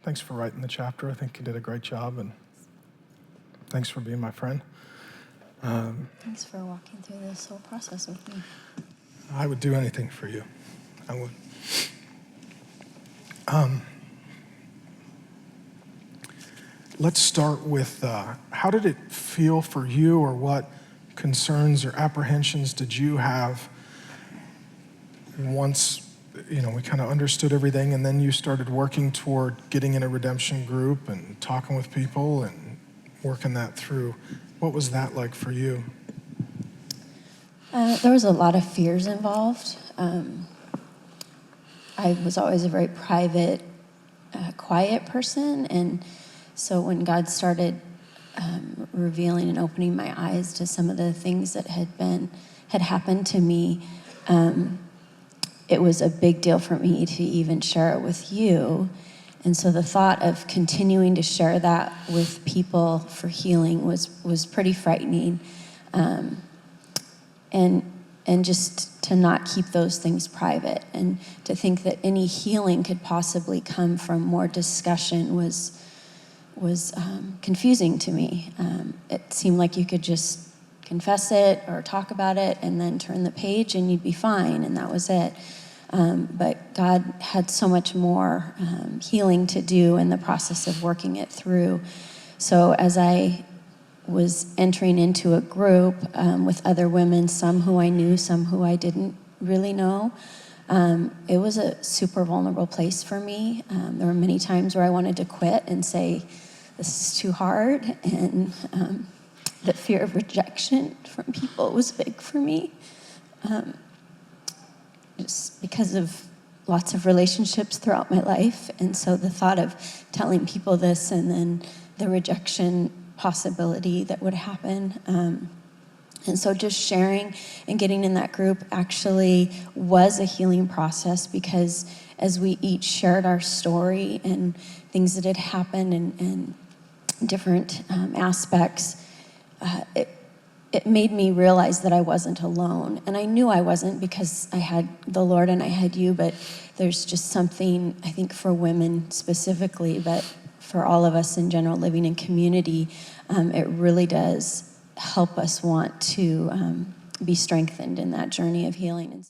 Thanks for writing the chapter. I think you did a great job, and thanks for being my friend. Thanks for walking through this whole process with me. I would do anything for you. I would. Let's start with how did it feel for you, or what concerns or apprehensions did you have once we kind of understood everything, and then you started working toward getting in a redemption group and talking with people and working that through? What was that like for you? There was a lot of fears involved. I was always a very private, quiet person, and so when God started revealing and opening my eyes to some of the things that had happened to me, it was a big deal for me to even share it with you. And so the thought of continuing to share that with people for healing was pretty frightening. And just to not keep those things private, and to think that any healing could possibly come from more discussion was confusing to me. It seemed like you could just confess it or talk about it and then turn the page and you'd be fine, and that was it. But God had so much more healing to do in the process of working it through. So as I was entering into a group with other women, some who I knew, some who I didn't really know, it was a super vulnerable place for me. There were many times where I wanted to quit and say, this is too hard, and the fear of rejection from people was big for me, just because of lots of relationships throughout my life. And so the thought of telling people this and then the rejection possibility that would happen. And so just sharing and getting in that group actually was a healing process, because as we each shared our story and things that had happened and different aspects, it made me realize that I wasn't alone. And I knew I wasn't, because I had the Lord and I had you, but there's just something, I think, for women specifically, but for all of us in general living in community, it really does help us want to be strengthened in that journey of healing.